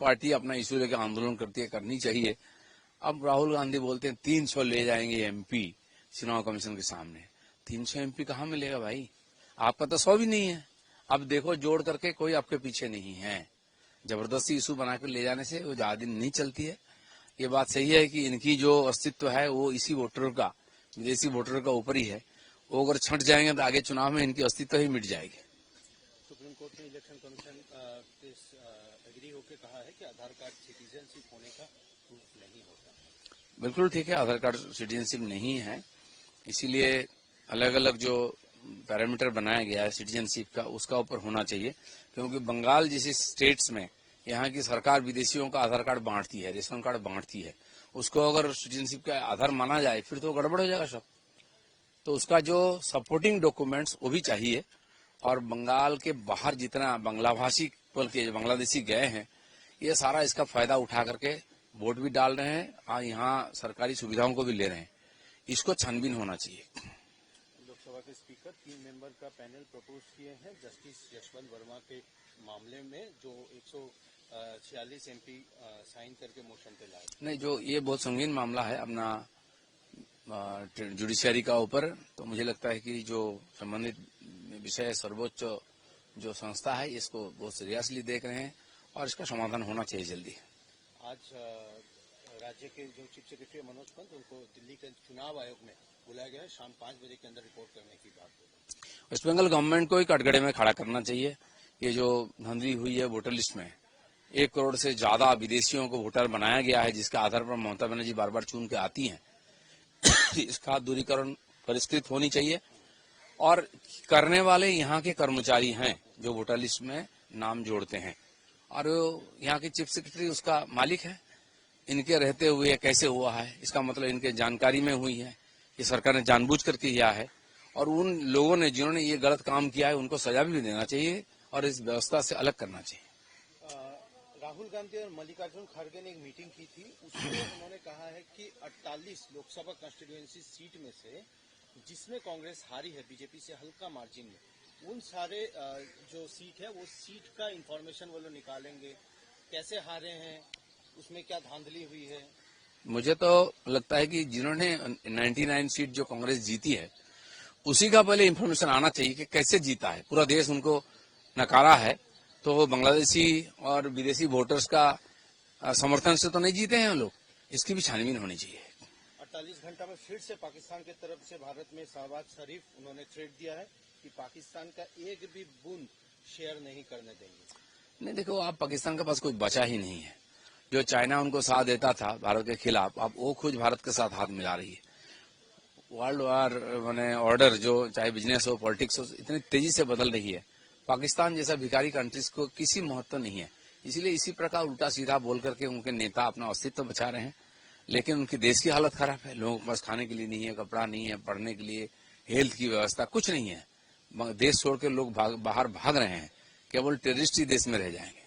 Party अपना issue लेकर आंदोलन करती है, करनी चाहिए। अब राहुल गांधी बोलते हैं 300 ले जाएंगे एमपी चुनाव कमीशन के सामने। 300 एमपी कहाँ मिलेगा भाई? आपका तो 100 भी नहीं है। अब देखो जोड़ करके कोई आपके पीछे नहीं है। जबरदस्ती इशू बनाकर ले जाने से वो ज्यादा दिन नहीं चलती है। ये बात सही है कि इनकी जो अस्तित्व है वो इसी वोटर का, विदेशी वोटर का ऊपर ही है। वो अगर छंट जाएंगे तो आगे चुनाव में इनकी अस्तित्व ही मिट जाएगी। सुप्रीम कोर्ट ने इलेक्शन कमीशन एग्री होकर कहा है कि आधार कार्ड सिटीजनशिप होने का प्रूफ नहीं होता। बिल्कुल ठीक है, आधार कार्ड सिटीजनशिप नहीं है, इसीलिए अलग अलग जो पैरामीटर बनाया गया है सिटीजनशिप का, उसका ऊपर होना चाहिए। क्योंकि बंगाल जैसे स्टेट्स में यहाँ की सरकार विदेशियों का आधार कार्ड बांटती है, रेशन कार्ड बांटती है। उसको अगर सिटीजनशिप का आधार माना जाए फिर तो गड़बड़ हो जाएगा सब। तो उसका जो सपोर्टिंग डॉक्यूमेंट्स वो भी चाहिए। और बंगाल के बाहर जितना बांग्ला भाषी बल्कि बांग्लादेशी गए हैं, ये सारा इसका फायदा उठा करके वोट भी डाल रहे हैं और यहाँ सरकारी सुविधाओं को भी ले रहे हैं। इसको छानबीन होना चाहिए। लोकसभा के स्पीकर 3 मेंबर का पैनल प्रपोज किए हैं जस्टिस यशवंत वर्मा के मामले में, जो 146 एमपी साइन करके मोशन पे लाए। नहीं, जो ये बहुत संगीन मामला है अपना जुडिशियरी का ऊपर, तो मुझे लगता है कि जो संबंधित विषय सर्वोच्च जो संस्था है इसको बहुत सीरियसली देख रहे हैं और इसका समाधान होना चाहिए जल्दी। आज राज्य के जो चीफ सेक्रेटरी मनोज पंत, उनको दिल्ली के चुनाव आयोग में बुलाया गया है, शाम 5 बजे के अंदर रिपोर्ट करने की बात है। वेस्ट बंगाल गवर्नमेंट को ही कटघरे में खड़ा करना चाहिए। ये जो धांधली हुई है वोटर लिस्ट में, 1 करोड़ से ज्यादा विदेशियों को वोटर बनाया गया है, जिसके आधार पर ममता बनर्जी बार बार चुन के आती हैं। इसका दूरीकरण परिष्कृत होनी चाहिए। और करने वाले यहाँ के कर्मचारी हैं जो वोटर लिस्ट में नाम जोड़ते हैं, और यहाँ के चीफ सेक्रेटरी उसका मालिक है। इनके रहते हुए कैसे हुआ है, इसका मतलब इनके जानकारी में हुई है, ये सरकार ने जानबूझ कर किया है। और उन लोगों ने जिन्होंने ये गलत काम किया है उनको सजा भी देना चाहिए और इस व्यवस्था से अलग करना चाहिए। राहुल गांधी और मल्लिकार्जुन खड़गे ने एक मीटिंग की थी, उसमें उन्होंने कहा है कि 48 लोकसभा कंस्टिट्यूएंसी सीट में से जिसमें कांग्रेस हारी है बीजेपी से हल्का मार्जिन में, उन सारे जो सीट है वो सीट का इंफॉर्मेशन वो लोग निकालेंगे। कैसे हारे हैं, उसमें क्या धांधली हुई है? मुझे तो लगता है कि जिन्होंने 99 सीट जो कांग्रेस जीती है उसी का पहले इन्फॉर्मेशन आना चाहिए कि कैसे जीता है। पूरा देश उनको नकारा है, तो बांग्लादेशी और विदेशी वोटर्स का समर्थन से तो नहीं जीते हैं लोग। इसकी भी छानबीन होनी चाहिए। 48 घंटा में फिर से पाकिस्तान की तरफ से भारत में शहबाज शरीफ उन्होंने थ्रेट दिया है कि पाकिस्तान का एक भी बूंद शेयर नहीं करने देंगे। नहीं, देखो, आप पाकिस्तान के पास कोई बचा ही नहीं है। जो चाइना उनको साथ देता था भारत के खिलाफ, अब वो खुद भारत के साथ हाथ मिला रही है। वर्ल्ड वार माने ऑर्डर जो चाहे बिजनेस हो, पॉलिटिक्स हो, इतनी तेजी से बदल रही है। पाकिस्तान जैसा भिखारी कंट्रीज को किसी महत्व नहीं है। इसलिए इसी प्रकार उल्टा सीधा बोल करके उनके नेता अपना अस्तित्व बचा रहे हैं। लेकिन उनकी देश की हालत खराब है। लोगों के पास खाने के लिए नहीं है, कपड़ा नहीं है, पढ़ने के लिए, हेल्थ की व्यवस्था कुछ नहीं है। देश छोड़ के लोग बाहर भाग रहे हैं। केवल टेररिस्ट ही देश में रह जाएंगे।